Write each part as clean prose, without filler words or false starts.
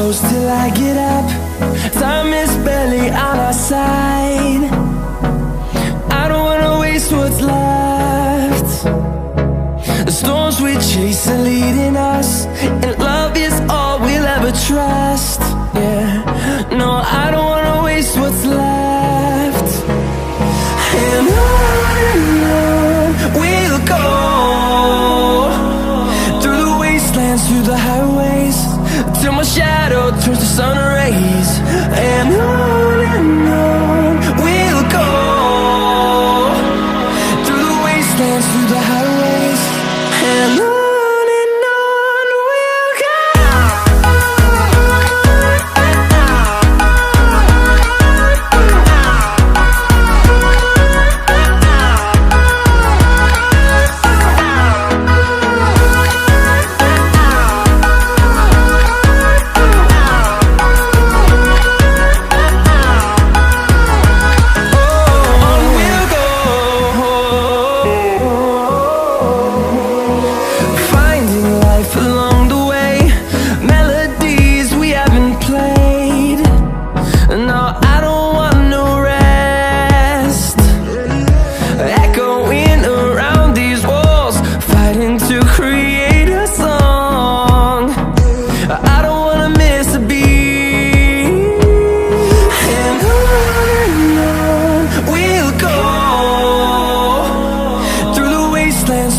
close till I get up. Time is barely on our side. I don't wanna waste what's left. The storms we chase are leading us, and love is all we'll ever trust. Yeah, no, I don't wanna waste what's left. And on we'll go, through the wastelands, through the highways, till my shadow turns to sun rays. And on we'll go, through the wastelands, through the highways, and on we'll go.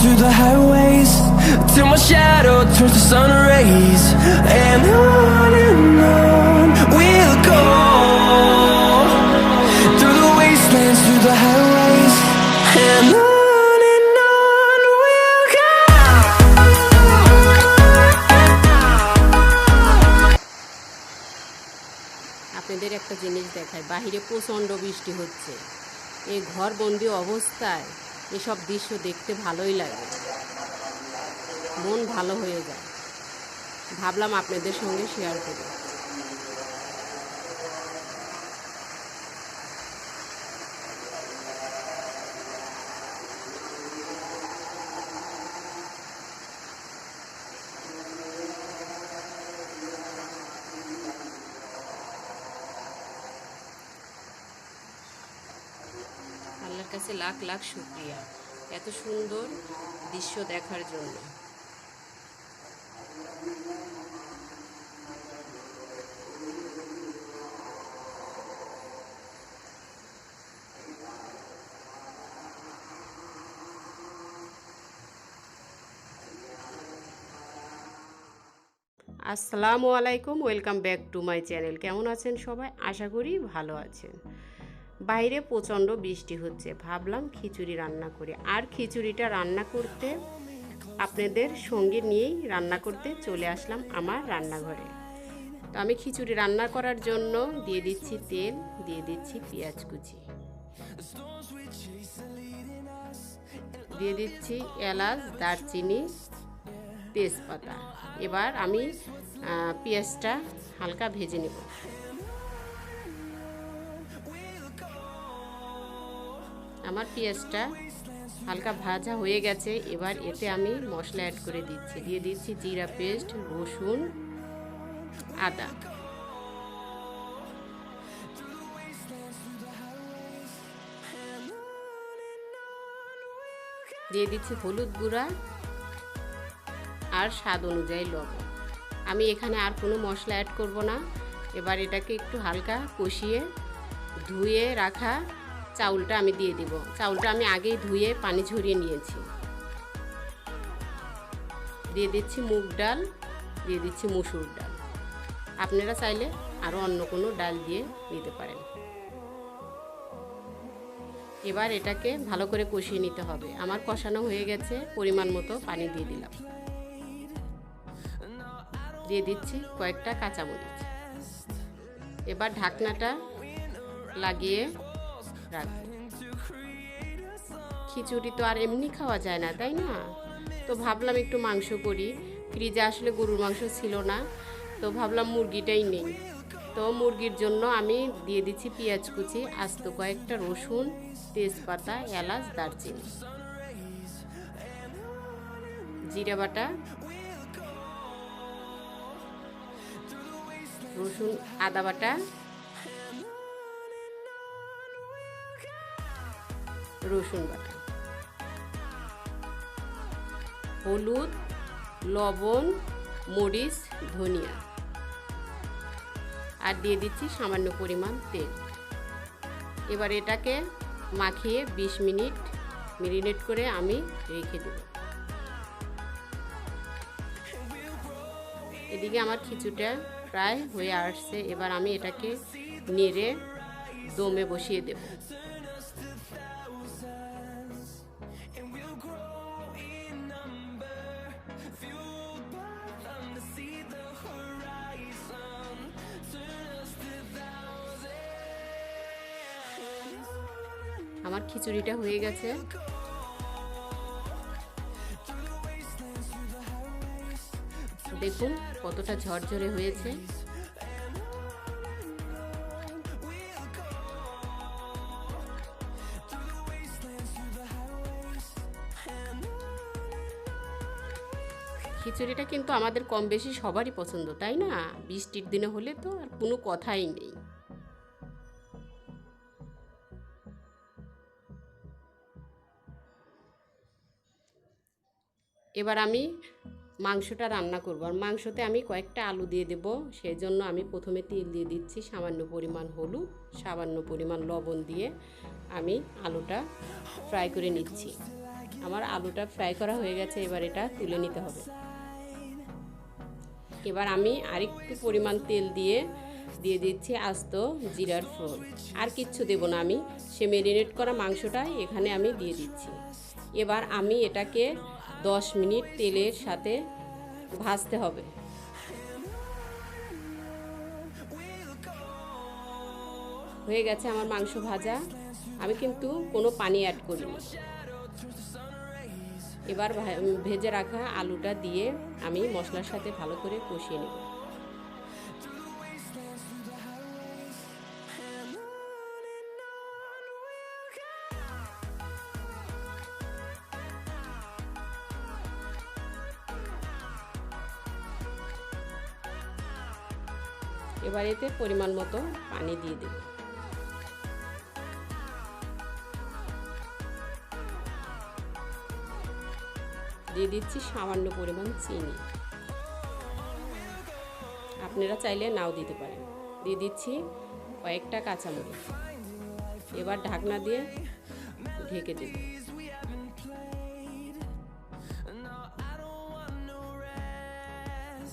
Through the highways, till my shadow turns to sun rays. And on we'll go, through the wastelands, through the highways, and on we'll go. আপনাদের একটা জিনিস দেখায়, বাহিরে প্রচণ্ড বৃষ্টি হচ্ছে। এই ঘরবন্দি অবস্থায় এসব দৃশ্য দেখতে ভালোই লাগে, মন ভালো হয়ে যায়। ভাবলাম আপনাদের সঙ্গে শেয়ার করি। আল্লাহর কাছে লাখ লাখ শুকরিয়া এত সুন্দর দৃশ্য দেখার জন্য। আসসালামু আলাইকুম, welcome back to my channel. কেমন আছেন সবাই? আশা করি ভালো আছেন। বাইরে প্রচণ্ড বৃষ্টি হচ্ছে, ভাবলাম খিচুড়ি রান্না করি। আর খিচুড়িটা রান্না করতে আপনাদের সঙ্গে নিয়েই রান্না করতে চলে আসলাম আমার রান্নাঘরে। তো আমি খিচুড়ি রান্না করার জন্য দিয়ে দিচ্ছি তেল, দিয়ে দিচ্ছি পেঁয়াজ কুচি, দিয়ে দিচ্ছি এলাচ, দারচিনি, তেজপাতা। এবার আমি পেঁয়াজটা হালকা ভেজে নেব। আমার পেঁয়াজটা হালকা ভাজা হয়ে গেছে। এবার এতে আমি মশলা অ্যাড করে দিচ্ছি। দিয়ে দিচ্ছি জিরা পেস্ট, রসুন, আদা, দিয়ে দিচ্ছি হলুদ গুঁড়া আর স্বাদ অনুযায়ী লবণ। আমি এখানে আর কোনো মশলা অ্যাড করব না। এবার এটাকে একটু হালকা কষিয়ে ধুয়ে রাখা চাউলটা আমি দিয়ে দিব। চাউলটা আমি আগেই ধুয়ে পানি ঝরিয়ে নিয়েছি। দিয়ে দিচ্ছি মুগ ডাল, দিয়ে দিচ্ছি মসুর ডাল। আপনারা চাইলে আরও অন্য কোনো ডাল দিয়ে দিতে পারেন। এবার এটাকে ভালো করে কষিয়ে নিতে হবে। আমার কষানো হয়ে গেছে, পরিমাণ মতো পানি দিয়ে দিলাম। দিয়ে দিচ্ছি কয়েকটা কাঁচামরিচ। এবার ঢাকনাটা লাগিয়ে রাখবো। খিচুড়ি তো আর এমনি খাওয়া যায় না, তাই না? তো ভাবলাম একটু মাংস করি। ফ্রিজে আসলে গরুর মাংস ছিল না, তো ভাবলাম মুরগিটাই নেই। তো মুরগির জন্য আমি দিয়ে দিচ্ছি পেঁয়াজ কুচি, আস্ত কয়েকটা রসুন, তেজপাতা, এলাচ, দারচিনি, জিরা বাটা, রসুন আদা বাটা, রসুন বাটা, হলুদ, লবণ, মরিচ, ধনিয়া, আর দিয়ে দিচ্ছি সামান্য পরিমাণ তেল। এবার এটাকে মাখিয়ে 20 মিনিট মেরিনেট করে আমি রেখে দেব। এদিকে আমার খিচুড়িটা প্রায় হয়ে আসছে। এবার আমি এটাকে নেড়ে দমে বসিয়ে দেব। আমার খিচুড়িটা হয়ে গেছে। দেখুন কতটা ঝরঝরে হয়েছে। খিচুড়িটা কিন্তু আমাদের কম বেশি সবারই পছন্দ, তাই না? বৃষ্টির দিনে হলে তো আর কোনো কথাই নেই। এবার আমি মাংসটা রান্না করব। আর মাংসতে আমি কয়েকটা আলু দিয়ে দেব। সেই জন্য আমি প্রথমে তেল দিয়ে দিচ্ছি, সামান্য পরিমাণ হলুদ, সামান্য পরিমাণ লবণ দিয়ে আমি আলুটা ফ্রাই করে নিচ্ছি। আমার আলুটা ফ্রাই করা হয়ে গেছে। এবার এটা তুলে নিতে হবে। এবার আমি আরেকটু পরিমাণ তেল দিয়ে দিচ্ছি আস্ত জিরার ফোড়ন। আর কিচ্ছু দেব না, আমি সে ম্যারিনেট করা মাংসটাই এখানে আমি দিয়ে দিচ্ছি। এবার আমি এটাকে 10 মিনিট তেলের সাথে ভাজতে হবে। হয়ে গেছে আমার মাংস ভাজা। আমি কিন্তু কোনো পানি অ্যাড করিনি। এবার ভেজে রাখা আলুটা দিয়ে আমি মশলার সাথে ভালো করে কষিয়ে নেব। এবার এতে পরিমাণ মতো পানি দিয়ে দেব। দিয়ে দিচ্ছি সামান্য পরিমাণ চিনি, আপনারা চাইলে নাও দিতে পারেন। দিয়ে দিচ্ছি কয়েকটা কাঁচামরিচ। এবার ঢাকনা দিয়ে ঢেকে দেব।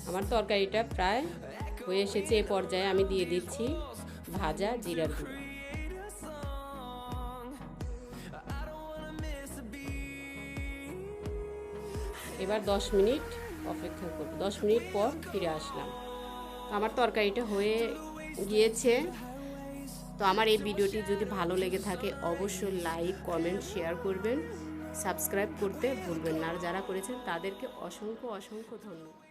আমার তরকারিটা প্রায় হয়ে এসেছে। এই পর্যায়ে আমি দিয়ে দিচ্ছি ভাজা জিরার গুঁড়ো। এবার 10 মিনিট অপেক্ষা করব। 10 মিনিট পর ফিরে আসলাম। আমার তরকারিটা হয়ে গিয়েছে। তো আমার এই ভিডিওটি যদি ভালো লেগে থাকে অবশ্যই লাইক, কমেন্ট, শেয়ার করবেন, সাবস্ক্রাইব করতে ভুলবেন না। আর যারা করেছেন তাদেরকে অসংখ্য অসংখ্য ধন্যবাদ।